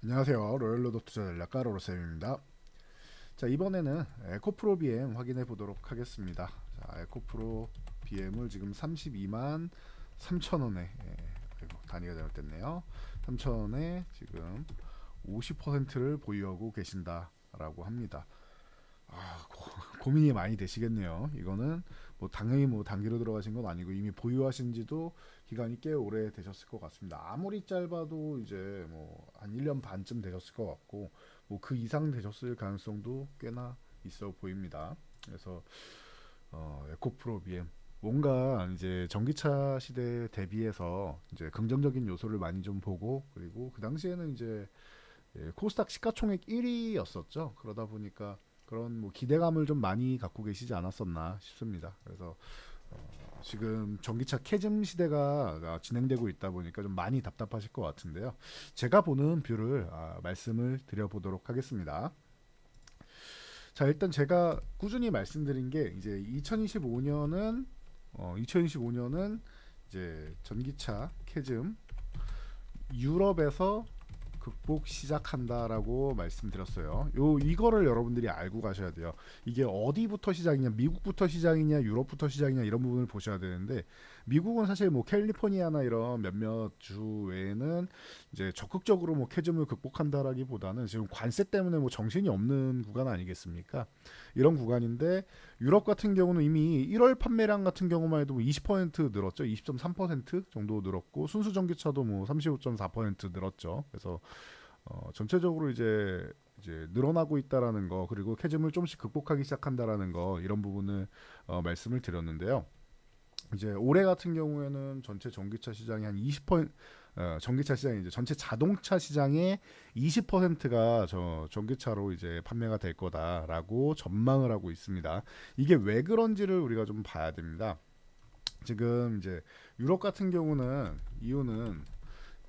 안녕하세요. 로열로드 투자 전략가 로로쌤입니다. 자, 이번에는 에코프로 BM 확인해 보도록 하겠습니다. 자, 에코프로 BM을 지금 32만 3천 원에 아이고, 단위가 잘못됐네요. 3천 원에 지금 50%를 보유하고 계신다라고 합니다. 고민이 많이 되시겠네요. 이거는 뭐 당연히 뭐 단기로 들어가신 건 아니고 이미 보유하신 지도 기간이 꽤 오래 되셨을 것 같습니다. 아무리 짧아도 이제 뭐 한 1년 반쯤 되셨을 것 같고 뭐 그 이상 되셨을 가능성도 꽤나 있어 보입니다. 그래서 에코프로 BM 뭔가 이제 전기차 시대 대비해서 이제 긍정적인 요소를 많이 좀 보고 그리고 그 당시에는 이제 코스닥 시가총액 1위였었죠. 그러다 보니까 그런 뭐 기대감을 좀 많이 갖고 계시지 않았었나 싶습니다. 그래서 지금 전기차 캐즘 시대가 진행되고 있다 보니까 좀 많이 답답하실 것 같은데요. 제가 보는 뷰를 말씀을 드려보도록 하겠습니다. 자, 일단 제가 꾸준히 말씀드린 게 이제 2025년은 이제 전기차 캐즘 유럽에서 극복 시작한다라고 말씀드렸어요. 이거를 여러분들이 알고 가셔야 돼요. 이게 어디부터 시작이냐, 미국부터 시작이냐, 유럽부터 시작이냐 이런 부분을 보셔야 되는데 미국은 사실 뭐 캘리포니아나 이런 몇몇 주 외에는 이제 적극적으로 뭐 캐즘을 극복한다라기보다는 지금 관세 때문에 뭐 정신이 없는 구간 아니겠습니까? 이런 구간인데 유럽 같은 경우는 이미 1월 판매량 같은 경우만 해도 20% 늘었죠. 20.3% 정도 늘었고 순수 전기차도 뭐 35.4% 늘었죠. 그래서 전체적으로 이제 늘어나고 있다라는 거 그리고 캐즘을 조금씩 극복하기 시작한다라는 거 이런 부분을 말씀을 드렸는데요. 이제 올해 같은 경우에는 전체 전기차 시장이 한 20%, 전기차 시장이 이제 전체 자동차 시장의 20%가 저 전기차로 이제 판매가 될 거다라고 전망을 하고 있습니다. 이게 왜 그런지를 우리가 좀 봐야 됩니다. 지금 이제 유럽 같은 경우는 이유는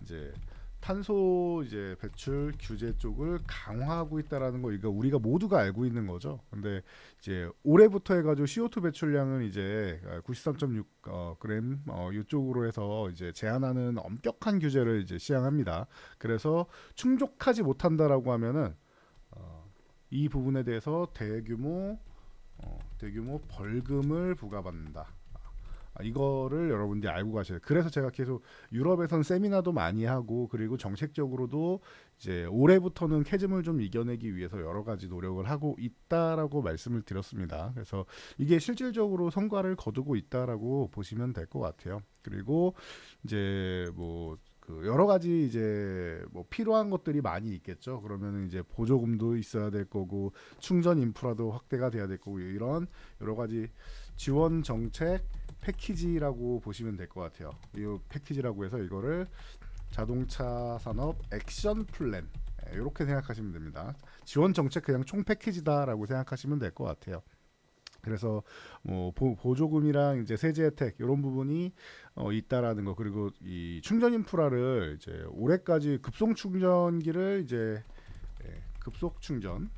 이제 탄소 이제 배출 규제 쪽을 강화하고 있다라는 거 이거 우리가 모두가 알고 있는 거죠. 근데 이제 올해부터 해가지고 CO2 배출량은 이제 93.6 그램 이쪽으로 해서 이제 제한하는 엄격한 규제를 이제 시행합니다. 그래서 충족하지 못한다라고 하면은 이 부분에 대해서 대규모 벌금을 부과받는다. 이거를 여러분들이 알고 가셔야 돼요. 그래서 제가 계속 유럽에선 세미나도 많이 하고 그리고 정책적으로도 이제 올해부터는 캐즘을 좀 이겨내기 위해서 여러 가지 노력을 하고 있다라고 말씀을 드렸습니다. 그래서 이게 실질적으로 성과를 거두고 있다라고 보시면 될 것 같아요. 그리고 이제 뭐 그 여러 가지 이제 뭐 필요한 것들이 많이 있겠죠. 그러면은 이제 보조금도 있어야 될 거고 충전 인프라도 확대가 돼야 될 거고 이런 여러 가지 지원 정책 패키지라고 보시면 될 것 같아요. 이 패키지라고 해서 이거를 자동차 산업 액션 플랜 이렇게 생각하시면 됩니다. 지원 정책 그냥 총 패키지다라고 생각하시면 될 것 같아요. 그래서 뭐 보조금이랑 이제 세제 혜택 이런 부분이 있다라는 거 그리고 이 충전 인프라를 이제 올해까지 급속 충전기를 이제 급속 충전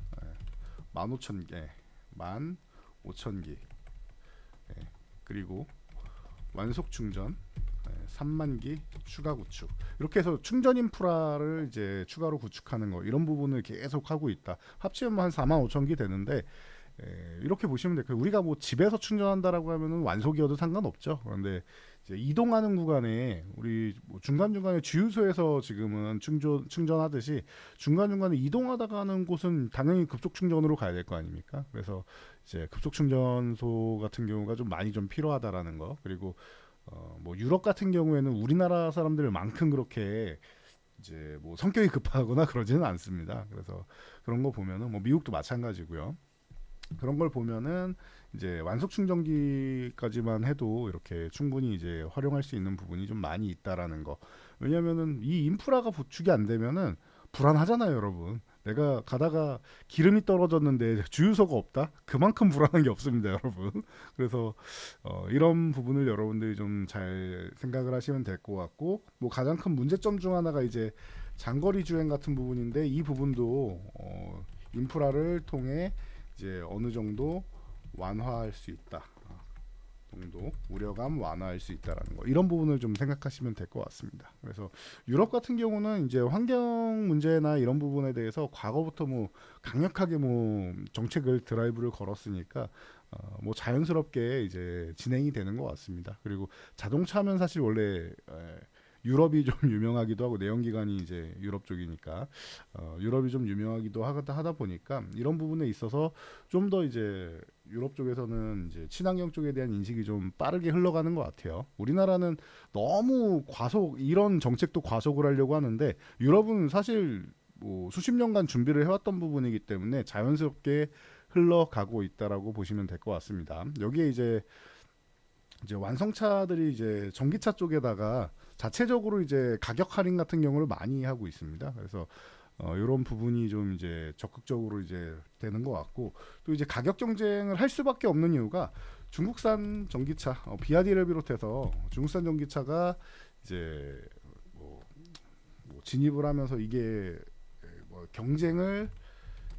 15,000개, 15,000기 그리고 완속 충전 3만 기 추가 구축 이렇게 해서 충전 인프라를 이제 추가로 구축하는 거 이런 부분을 계속 하고 있다. 합치면 한 4만 5천 기 되는데 이렇게 보시면 돼요. 우리가 뭐 집에서 충전한다라고 하면은 완속이어도 상관없죠. 그런데 이제 이동하는 구간에 우리 뭐 중간중간에 주유소에서 지금은 충전하듯이 중간중간에 이동하다가 하는 곳은 당연히 급속 충전으로 가야 될 거 아닙니까? 그래서 이제 급속 충전소 같은 경우가 좀 많이 좀 필요하다라는 거. 그리고 뭐 유럽 같은 경우에는 우리나라 사람들만큼 그렇게 이제 뭐 성격이 급하거나 그러지는 않습니다. 그래서 그런 거 보면은 뭐 미국도 마찬가지고요. 그런 걸 보면은 이제 완속 충전기까지만 해도 이렇게 충분히 이제 활용할 수 있는 부분이 좀 많이 있다라는 거. 왜냐면은 이 인프라가 구축이 안 되면은 불안하잖아요, 여러분. 내가 가다가 기름이 떨어졌는데 주유소가 없다? 그만큼 불안한 게 없습니다, 여러분. 그래서 이런 부분을 여러분들이 좀 잘 생각을 하시면 될 것 같고, 뭐 가장 큰 문제점 중 하나가 이제 장거리 주행 같은 부분인데 이 부분도 인프라를 통해 이제 어느 정도 완화할 수 있다. 정도 우려감 완화할 수 있다라는 거, 이런 부분을 좀 생각하시면 될 것 같습니다. 그래서 유럽 같은 경우는 이제 환경 문제나 이런 부분에 대해서 과거부터 뭐 강력하게 뭐 정책을 드라이브를 걸었으니까 뭐 자연스럽게 이제 진행이 되는 것 같습니다. 그리고 자동차면 사실 원래 유럽이 좀 유명하기도 하고, 내연기관이 이제 유럽 쪽이니까 유럽이 좀 유명하기도 하다 보니까 이런 부분에 있어서 좀 더 이제 유럽 쪽에서는 이제 친환경 쪽에 대한 인식이 좀 빠르게 흘러가는 것 같아요. 우리나라는 너무 이런 정책도 과속을 하려고 하는데, 유럽은 사실 뭐 수십 년간 준비를 해왔던 부분이기 때문에 자연스럽게 흘러가고 있다라고 보시면 될 것 같습니다. 여기에 이제 완성차들이 이제 전기차 쪽에다가 자체적으로 이제 가격 할인 같은 경우를 많이 하고 있습니다. 그래서 이런 부분이 좀 이제 적극적으로 이제 되는 것 같고, 또 이제 가격 경쟁을 할 수밖에 없는 이유가 중국산 전기차, 비아디를 비롯해서 중국산 전기차가 이제 뭐, 뭐 진입을 하면서 이게 뭐 경쟁을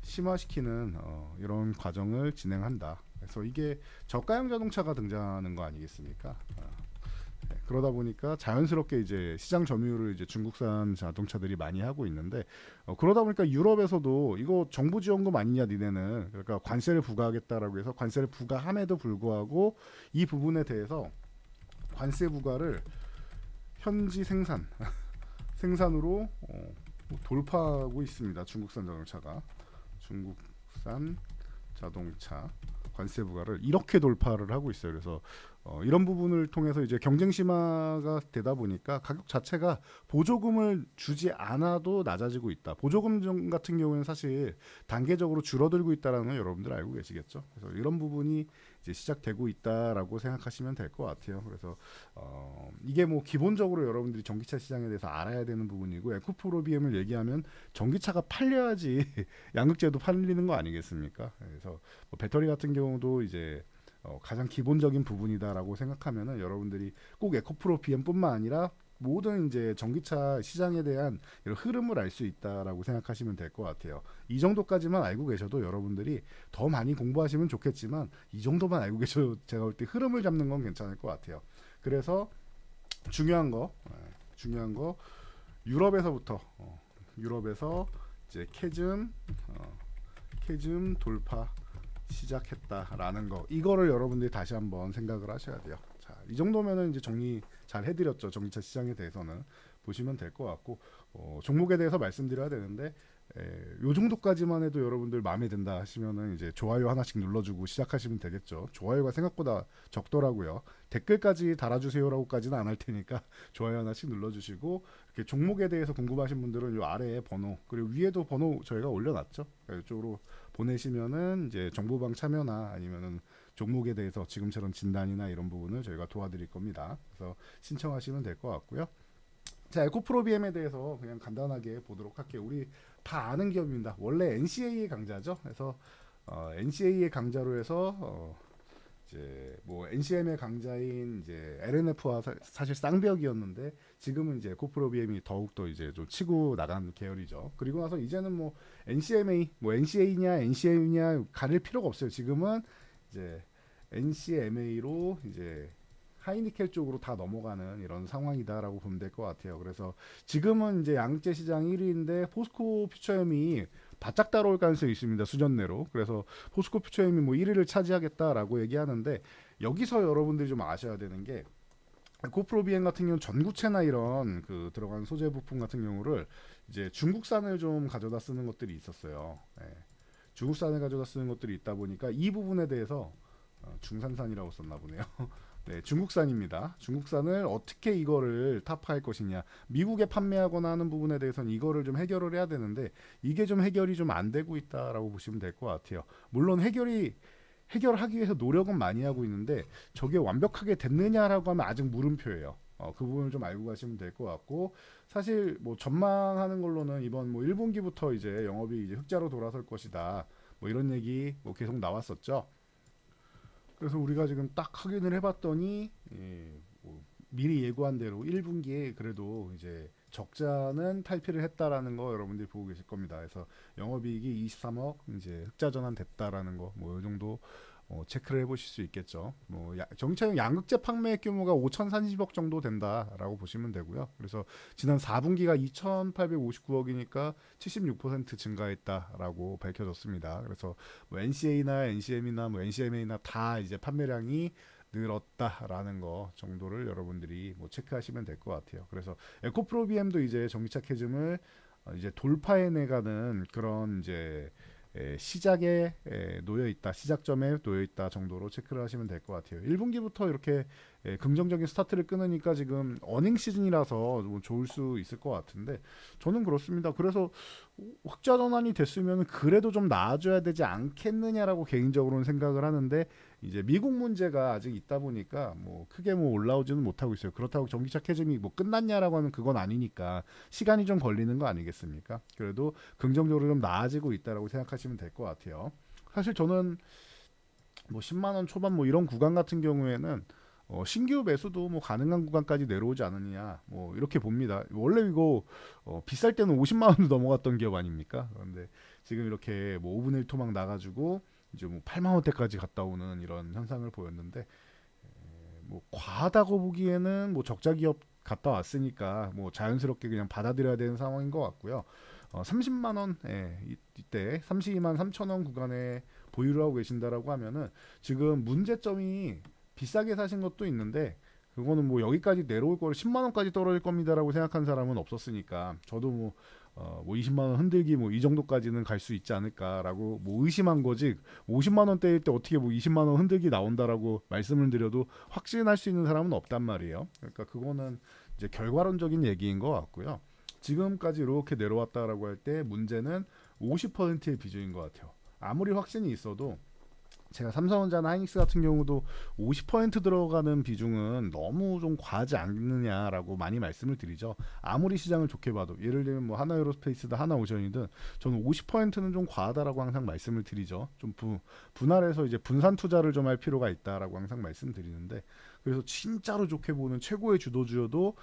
심화시키는 이런 과정을 진행한다. 그래서 이게 저가형 자동차가 등장하는 거 아니겠습니까? 그러다 보니까 자연스럽게 이제 시장 점유율을 이제 중국산 자동차들이 많이 하고 있는데, 그러다 보니까 유럽에서도 이거 정부 지원금 아니냐 니네는, 그러니까 관세를 부과하겠다라고 해서 관세를 부과함에도 불구하고 이 부분에 대해서 관세 부과를 현지 생산으로 돌파하고 있습니다. 중국산 자동차가, 중국산 자동차 관세 부과를 이렇게 돌파를 하고 있어요. 그래서 이런 부분을 통해서 이제 경쟁 심화가 되다 보니까 가격 자체가 보조금을 주지 않아도 낮아지고 있다. 보조금 같은 경우에는 사실 단계적으로 줄어들고 있다라는 건 여러분들 알고 계시겠죠. 그래서 이런 부분이 이제 시작되고 있다라고 생각하시면 될 것 같아요. 그래서 이게 뭐 기본적으로 여러분들이 전기차 시장에 대해서 알아야 되는 부분이고, 에코프로 BM을 얘기하면 전기차가 팔려야지 양극재도 팔리는 거 아니겠습니까? 그래서 뭐 배터리 같은 경우도 이제 가장 기본적인 부분이다라고 생각하면은 여러분들이 꼭 에코프로 BM뿐만 아니라 모든 이제 전기차 시장에 대한 이런 흐름을 알 수 있다라고 생각하시면 될 것 같아요. 이 정도까지만 알고 계셔도 여러분들이 더 많이 공부하시면 좋겠지만, 이 정도만 알고 계셔도 제가 볼 때 흐름을 잡는 건 괜찮을 것 같아요. 그래서 중요한 거 유럽에서부터 유럽에서 이제 캐즘 돌파 시작했다라는 거, 이거를 여러분들이 다시 한번 생각을 하셔야 돼요. 자, 이 정도면은 이제 정리 잘 해드렸죠. 전기차 시장에 대해서는 보시면 될 것 같고, 종목에 대해서 말씀드려야 되는데, 요 정도까지만 해도 여러분들 마음에 든다 하시면은 이제 좋아요 하나씩 눌러주고 시작하시면 되겠죠. 좋아요가 생각보다 적더라고요. 댓글까지 달아주세요라고까지는 안 할 테니까 좋아요 하나씩 눌러주시고, 이렇게 종목에 대해서 궁금하신 분들은 요 아래에 번호, 그리고 위에도 번호 저희가 올려놨죠. 이쪽으로 보내시면은 이제 정보방 참여나 아니면은 종목에 대해서 지금처럼 진단이나 이런 부분을 저희가 도와드릴 겁니다. 그래서 신청하시면 될 것 같고요. 자, 에코프로 BM에 대해서 그냥 간단하게 보도록 할게요. 우리 다 아는 기업입니다. 원래 NCA의 강자죠. 그래서 NCA의 강자로 해서 이제 뭐 NCM의 강자인 이제 LNF와 사실 쌍벽이었는데, 지금은 이제 에코프로 BM이 더욱더 이제 좀 치고 나간 계열이죠. 그리고 나서 이제는 뭐 NCMA, 뭐 NCA냐 NCM이냐 가릴 필요가 없어요. 지금은 이제 NCMA로 이제 하이니켈 쪽으로 다 넘어가는 이런 상황이다라고 보면 될 것 같아요. 그래서 지금은 이제 양재 시장 1위인데 포스코 퓨처엠이 바짝 따라올 가능성이 있습니다. 수전 내로. 그래서 포스코 퓨처엠이 뭐 1위를 차지하겠다라고 얘기하는데, 여기서 여러분들이 좀 아셔야 되는 게, 에코프로 BM 같은 경우는 전구체나 이런 그 들어간 소재 부품 같은 경우를 이제 중국산을 좀 가져다 쓰는 것들이 있었어요. 중국산을 가져다 쓰는 것들이 있다 보니까 이 부분에 대해서 중산산이라고 썼나 보네요. 네, 중국산입니다. 중국산을 어떻게 이거를 타파할 것이냐. 미국에 판매하거나 하는 부분에 대해서는 이거를 좀 해결을 해야 되는데, 이게 좀 해결이 좀 안 되고 있다라고 보시면 될 것 같아요. 물론 해결하기 위해서 노력은 많이 하고 있는데, 저게 완벽하게 됐느냐라고 하면 아직 물음표예요. 그 부분을 좀 알고 가시면 될 것 같고, 사실 뭐 전망하는 걸로는 이번 뭐 1분기부터 이제 영업이 이제 흑자로 돌아설 것이다. 뭐 이런 얘기 뭐 계속 나왔었죠. 그래서 우리가 지금 딱 확인을 해봤더니, 뭐 미리 예고한 대로 1분기에 그래도 이제 적자는 탈피를 했다라는 거 여러분들이 보고 계실 겁니다. 그래서 영업이익이 23억 이제 흑자 전환됐다라는 거, 뭐 이 정도 체크를 해보실 수 있겠죠. 정차용 양극재 판매 규모가 5,030억 정도 된다라고 보시면 되고요. 그래서 지난 4분기가 2,859억이니까 76% 증가했다라고 밝혀졌습니다. 그래서 뭐 NCA나 NCM이나 뭐 NCMA나 다 이제 판매량이 늘었다라는 거 정도를 여러분들이 뭐 체크하시면 될 것 같아요. 그래서 에코프로 BM도 이제 전기차 캐즘을 이제 돌파해내가는 그런 이제 시작에 놓여 있다, 시작점에 놓여 있다 정도로 체크를 하시면 될 것 같아요. 1분기부터 이렇게 긍정적인 스타트를 끊으니까 지금 어닝 시즌이라서 뭐 좋을 수 있을 것 같은데 저는 그렇습니다. 그래서 흑자 전환이 됐으면 그래도 좀 나아져야 되지 않겠느냐라고 개인적으로는 생각을 하는데 이제 미국 문제가 아직 있다 보니까 뭐 크게 뭐 올라오지는 못하고 있어요. 그렇다고 전기차 캐즘이 뭐 끝났냐라고 하면 그건 아니니까 시간이 좀 걸리는 거 아니겠습니까? 그래도 긍정적으로 좀 나아지고 있다라고 생각하시면 될 것 같아요. 사실 저는 뭐 10만 원 초반 뭐 이런 구간 같은 경우에는 신규 매수도 뭐 가능한 구간까지 내려오지 않느냐 뭐 이렇게 봅니다. 원래 이거 비쌀 때는 50만 원도 넘어갔던 기업 아닙니까? 그런데 지금 이렇게 뭐 5분의 1 토막 나가지고 이제 뭐 8만 원대까지 갔다 오는 이런 현상을 보였는데 뭐 과하다고 보기에는 뭐 적자 기업 갔다 왔으니까 뭐 자연스럽게 그냥 받아들여야 되는 상황인 것 같고요. 30만 원 이때 32만 3천 원 구간에 보유를 하고 계신다라고 하면은 지금 문제점이 비싸게 사신 것도 있는데 그거는 뭐 여기까지 내려올 거를 10만 원까지 떨어질 겁니다라고 생각한 사람은 없었으니까 저도 뭐 20만 원 흔들기 뭐 이 정도까지는 갈 수 있지 않을까라고 뭐 의심한 거지 50만 원대일 때 어떻게 뭐 20만 원 흔들기 나온다라고 말씀을 드려도 확신할 수 있는 사람은 없단 말이에요. 그러니까 그거는 이제 결과론적인 얘기인 것 같고요. 지금까지 이렇게 내려왔다라고 할 때 문제는 50%의 비중인 것 같아요. 아무리 확신이 있어도 제가 삼성전자나 하이닉스 같은 경우도 50% 들어가는 비중은 너무 좀 과하지 않느냐라고 많이 말씀을 드리죠. 아무리 시장을 좋게 봐도 예를 들면 뭐 하나에어로스페이스든 하나오션이든 저는 50%는 좀 과하다라고 항상 말씀을 드리죠. 좀 분할해서 이제 분산 투자를 좀 할 필요가 있다라고 항상 말씀드리는데 그래서 진짜로 좋게 보는 최고의 주도주여도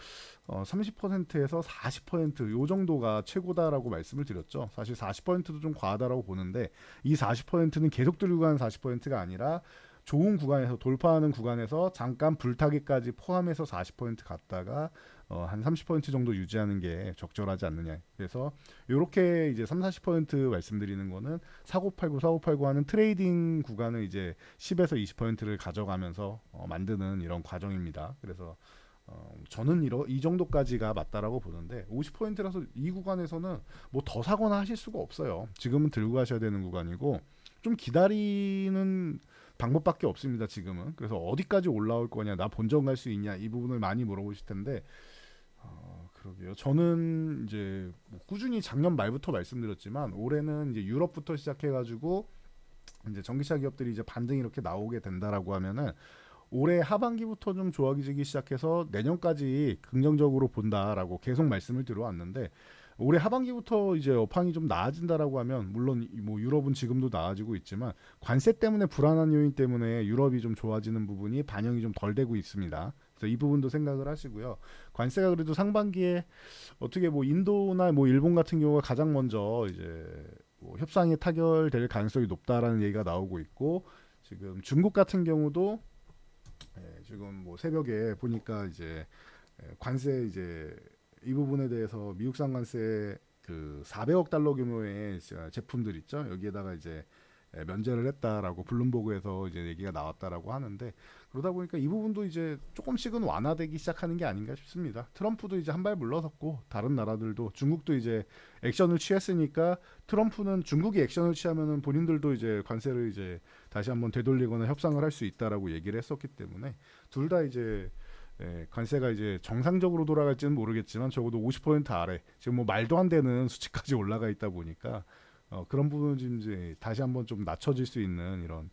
30%에서 40%요 정도가 최고다라고 말씀을 드렸죠. 사실 40%도 좀 과하다라고 보는데 이 40%는 계속 들고 가는 40%가 아니라 좋은 구간에서 돌파하는 구간에서 잠깐 불타기까지 포함해서 40% 갔다가 한 30% 정도 유지하는 게 적절하지 않느냐. 그래서 이렇게 이제 3, 40% 말씀드리는 거는 사고 팔고 하는 트레이딩 구간을 이제 10에서 20%를 가져가면서 만드는 이런 과정입니다. 그래서 저는 이 정도까지가 맞다라고 보는데 50%라서 이 구간에서는 뭐 더 사거나 하실 수가 없어요. 지금은 들고 가셔야 되는 구간이고 좀 기다리는 방법밖에 없습니다. 지금은. 그래서 어디까지 올라올 거냐, 나 본전 갈 수 있냐 이 부분을 많이 물어보실 텐데 그러게요. 저는 이제 뭐 꾸준히 작년 말부터 말씀드렸지만 올해는 이제 유럽부터 시작해가지고 이제 전기차 기업들이 이제 반등이 이렇게 나오게 된다라고 하면은 올해 하반기부터 좀 좋아지기 시작해서 내년까지 긍정적으로 본다라고 계속 말씀을 드려왔는데 올해 하반기부터 이제 업황이 좀 나아진다라고 하면 물론 뭐 유럽은 지금도 나아지고 있지만 관세 때문에 불안한 요인 때문에 유럽이 좀 좋아지는 부분이 반영이 좀 덜 되고 있습니다. 그래서 이 부분도 생각을 하시고요. 관세가 그래도 상반기에 어떻게 뭐 인도나 뭐 일본 같은 경우가 가장 먼저 이제 뭐 협상이 타결될 가능성이 높다라는 얘기가 나오고 있고 지금 중국 같은 경우도 지금 뭐 새벽에 보니까 이제 관세 이제 이 부분에 대해서 미국산 관세 그 400억 달러 규모의 제품들 있죠. 여기에다가 이제 면제를 했다라고 블룸버그에서 이제 얘기가 나왔다라고 하는데 그러다 보니까 이 부분도 이제 조금씩은 완화되기 시작하는 게 아닌가 싶습니다. 트럼프도 이제 한 발 물러섰고 다른 나라들도 중국도 이제 액션을 취했으니까 트럼프는 중국이 액션을 취하면은 본인들도 이제 관세를 이제 다시 한번 되돌리거나 협상을 할 수 있다라고 얘기를 했었기 때문에 둘 다 이제 관세가 이제 정상적으로 돌아갈지는 모르겠지만 적어도 50% 아래 지금 뭐 말도 안 되는 수치까지 올라가 있다 보니까 그런 부분은 지금 이제 다시 한번 좀 낮춰질 수 있는 이런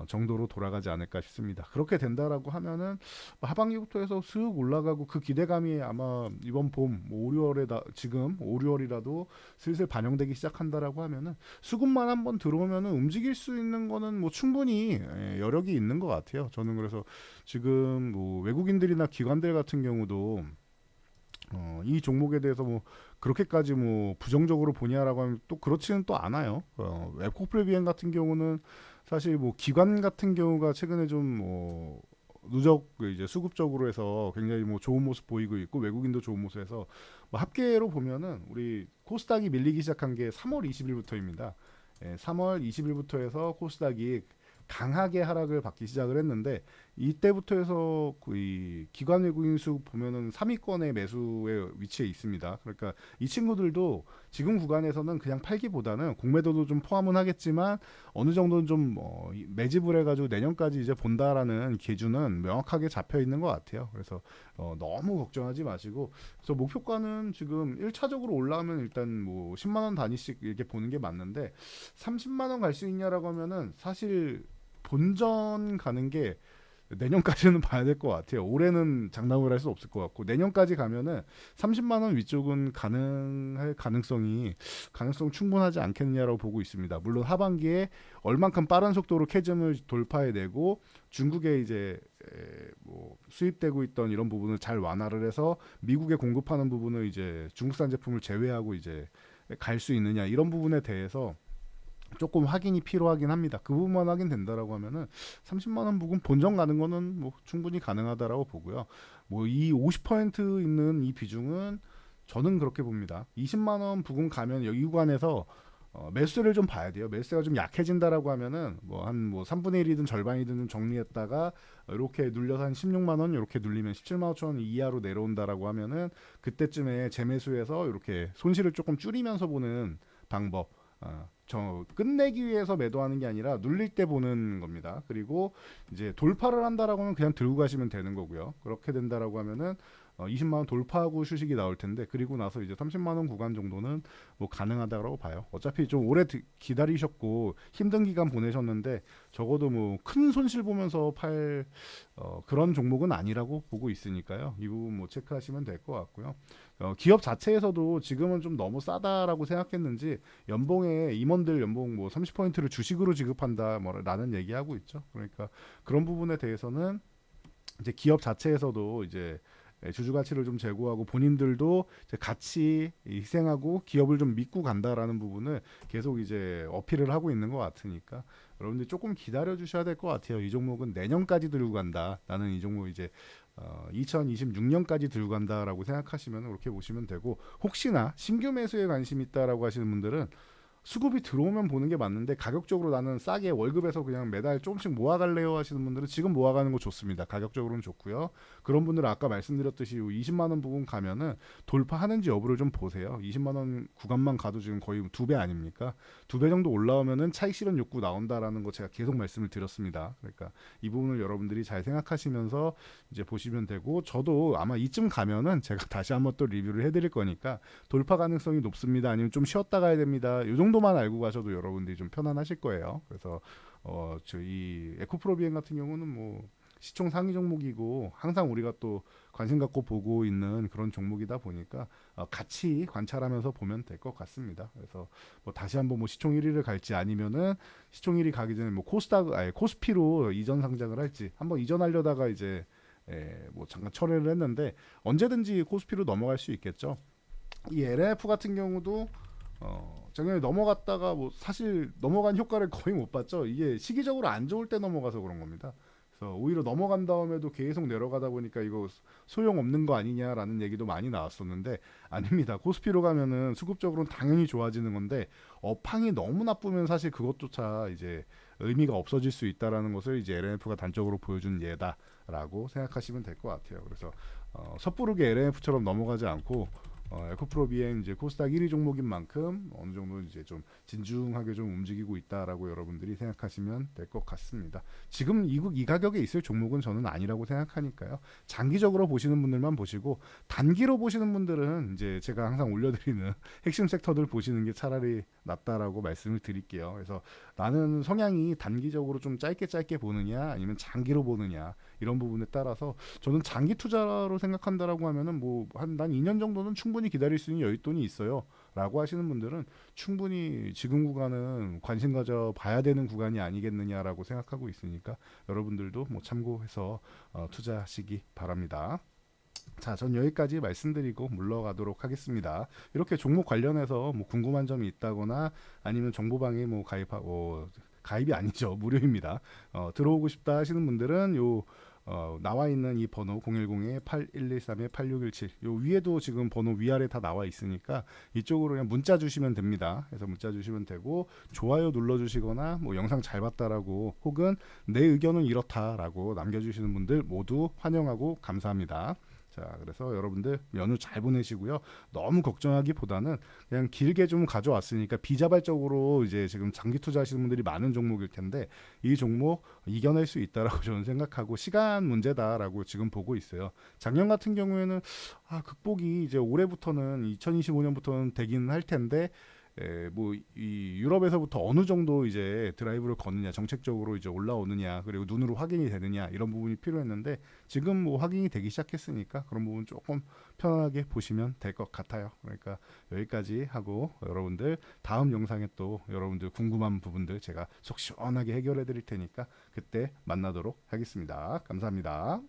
정도로 돌아가지 않을까 싶습니다. 그렇게 된다라고 하면은 뭐 하반기부터 해서 슥 올라가고 그 기대감이 아마 이번 봄 5, 6월에 지금 5, 6월이라도 슬슬 반영되기 시작한다라고 하면은 수급만 한번 들어오면은 움직일 수 있는 거는 뭐 충분히 여력이 있는 것 같아요. 저는 그래서 지금 뭐 외국인들이나 기관들 같은 경우도 이 종목에 대해서 뭐 그렇게까지 뭐 부정적으로 보냐라고 하면 또 그렇지는 또 않아요. 에코프로비엔 같은 경우는 사실 뭐 기관 같은 경우가 최근에 좀 뭐 누적 이제 수급적으로 해서 굉장히 뭐 좋은 모습 보이고 있고 외국인도 좋은 모습에서 뭐 합계로 보면은 우리 코스닥이 밀리기 시작한 게 3월 20일부터입니다. 3월 20일부터 해서 코스닥이 강하게 하락을 받기 시작을 했는데 이때부터 해서 거의 기관 외국인 수급 보면은 3위권의 매수에 위치해 있습니다. 그러니까 이 친구들도 지금 구간에서는 그냥 팔기보다는 공매도도 좀 포함은 하겠지만 어느 정도는 좀 매집을 해가지고 내년까지 이제 본다라는 기준은 명확하게 잡혀 있는 것 같아요. 그래서 너무 걱정하지 마시고 그래서 목표가는 지금 1차적으로 올라오면 일단 뭐 10만 원 단위씩 이렇게 보는 게 맞는데 30만 원 갈 수 있냐라고 하면은 사실 본전 가는 게 내년까지는 봐야 될 것 같아요. 올해는 장담을 할 수 없을 것 같고 내년까지 가면은 30만 원 위쪽은 가능할 가능성 충분하지 않겠느냐라고 보고 있습니다. 물론 하반기에 얼만큼 빠른 속도로 캐즘을 돌파해내고 중국에 이제 뭐 수입되고 있던 이런 부분을 잘 완화를 해서 미국에 공급하는 부분을 이제 중국산 제품을 제외하고 이제 갈 수 있느냐 이런 부분에 대해서 조금 확인이 필요하긴 합니다. 그 부분만 확인된다라고 하면은 30만 원 부근 본전 가는 거는 뭐 충분히 가능하다라고 보고요. 뭐 이 50% 있는 이 비중은 저는 그렇게 봅니다. 20만 원 부근 가면 여기 구간에서 매수를 좀 봐야 돼요. 매수가 좀 약해진다라고 하면은 뭐 한 뭐 3분의 1이든 절반이든 좀 정리했다가 이렇게 눌려서 한 16만 원 이렇게 눌리면 17만 5천 원 이하로 내려온다라고 하면은 그때쯤에 재매수해서 이렇게 손실을 조금 줄이면서 보는 방법. 저 끝내기 위해서 매도하는 게 아니라 눌릴 때 보는 겁니다. 그리고 이제 돌파를 한다라고 하면 그냥 들고 가시면 되는 거고요. 그렇게 된다라고 하면은 20만 원 돌파하고 휴식이 나올 텐데 그리고 나서 이제 30만 원 구간 정도는 뭐 가능하다고 봐요. 어차피 좀 오래 기다리셨고 힘든 기간 보내셨는데 적어도 뭐 큰 손실 보면서 팔 그런 종목은 아니라고 보고 있으니까요. 이 부분 뭐 체크하시면 될 것 같고요. 기업 자체에서도 지금은 좀 너무 싸다라고 생각했는지 연봉에 임원들 연봉 뭐 30%를 주식으로 지급한다 뭐라는 얘기하고 있죠. 그러니까 그런 부분에 대해서는 이제 기업 자체에서도 이제 주주 가치를 좀 제고하고 본인들도 이제 같이 희생하고 기업을 좀 믿고 간다라는 부분을 계속 이제 어필을 하고 있는 것 같으니까 여러분들 조금 기다려 주셔야 될 것 같아요. 이 종목은 내년까지 들고 간다. 나는 이 종목 이제 2026년까지 들고 간다라고 생각하시면 그렇게 보시면 되고 혹시나 신규 매수에 관심 있다라고 하시는 분들은 수급이 들어오면 보는 게 맞는데 가격적으로 나는 싸게 월급에서 그냥 매달 조금씩 모아갈래요 하시는 분들은 지금 모아가는 거 좋습니다. 가격적으로는 좋고요. 그런 분들은 아까 말씀드렸듯이 20만 원 부분 가면은 돌파하는지 여부를 좀 보세요. 20만 원 구간만 가도 지금 거의 2배 아닙니까? 2배 정도 올라오면은 차익 실현 욕구 나온다라는 거 제가 계속 말씀을 드렸습니다. 그러니까 이 부분을 여러분들이 잘 생각하시면서 이제 보시면 되고 저도 아마 이쯤 가면은 제가 다시 한번 또 리뷰를 해드릴 거니까 돌파 가능성이 높습니다. 아니면 좀 쉬었다 가야 됩니다. 이 정도만 알고 가셔도 여러분들이 좀 편안하실 거예요. 그래서 저희 에코프로비엔 같은 경우는 뭐 시총 상위 종목이고 항상 우리가 또 관심 갖고 보고 있는 그런 종목이다 보니까 같이 관찰하면서 보면 될 것 같습니다. 그래서 뭐 다시 한번 뭐 시총 1위를 갈지 아니면은 시총 1위 가기 전에 뭐 코스닥 아니 코스피로 이전 상장을 할지 한번 이전하려다가 이제 뭐 잠깐 철회를 했는데 언제든지 코스피로 넘어갈 수 있겠죠. 이 LF 같은 경우도 작년에 넘어갔다가 뭐 사실 넘어간 효과를 거의 못 봤죠. 이게 시기적으로 안 좋을 때 넘어가서 그런 겁니다. 그래서 오히려 넘어간 다음에도 계속 내려가다 보니까 이거 소용 없는 거 아니냐라는 얘기도 많이 나왔었는데 아닙니다. 코스피로 가면은 수급적으로는 당연히 좋아지는 건데 업황이 너무 나쁘면 사실 그것조차 이제 의미가 없어질 수 있다라는 것을 이제 LNF가 단적으로 보여준 예다라고 생각하시면 될 것 같아요. 그래서 섣부르게 LNF처럼 넘어가지 않고 에코프로비엔 이제 코스닥 1위 종목인 만큼 어느 정도 이제 좀 진중하게 좀 움직이고 있다라고 여러분들이 생각하시면 될 것 같습니다. 지금 이 가격에 있을 종목은 저는 아니라고 생각하니까요. 장기적으로 보시는 분들만 보시고 단기로 보시는 분들은 이제 제가 항상 올려드리는 핵심 섹터들 보시는 게 차라리 낫다라고 말씀을 드릴게요. 그래서 나는 성향이 단기적으로 좀 짧게 짧게 보느냐 아니면 장기로 보느냐 이런 부분에 따라서 저는 장기 투자로 생각한다라고 하면은 뭐 한 난 2년 정도는 충분히 기다릴 수 있는 여윳돈이 있어요라고 하시는 분들은 충분히 지금 구간은 관심 가져 봐야 되는 구간이 아니겠느냐라고 생각하고 있으니까 여러분들도 뭐 참고해서 투자하시기 바랍니다. 자, 전 여기까지 말씀드리고 물러가도록 하겠습니다. 이렇게 종목 관련해서 뭐 궁금한 점이 있다거나 아니면 정보방에 뭐 가입하고 가입이 아니죠. 무료입니다. 들어오고 싶다 하시는 분들은 요 나와 있는 이 번호 010-8113-8617 요 위에도 지금 번호 위아래 다 나와 있으니까 이쪽으로 그냥 문자 주시면 됩니다. 그래서 문자 주시면 되고 좋아요 눌러 주시거나 뭐 영상 잘 봤다라고 혹은 내 의견은 이렇다라고 남겨주시는 분들 모두 환영하고 감사합니다. 자, 그래서 여러분들 연휴 잘 보내시고요. 너무 걱정하기보다는 그냥 길게 좀 가져왔으니까 비자발적으로 이제 지금 장기 투자하시는 분들이 많은 종목일 텐데 이 종목 이겨낼 수 있다라고 저는 생각하고 시간 문제다라고 지금 보고 있어요. 작년 같은 경우에는 극복이 이제 올해부터는 2025년부터는 되긴 할 텐데 뭐 이 유럽에서부터 어느 정도 이제 드라이브를 거느냐 정책적으로 이제 올라오느냐 그리고 눈으로 확인이 되느냐 이런 부분이 필요했는데 지금 뭐 확인이 되기 시작했으니까 그런 부분 조금 편안하게 보시면 될 것 같아요. 그러니까 여기까지 하고 여러분들 다음 영상에 또 여러분들 궁금한 부분들 제가 속 시원하게 해결해 드릴 테니까 그때 만나도록 하겠습니다. 감사합니다.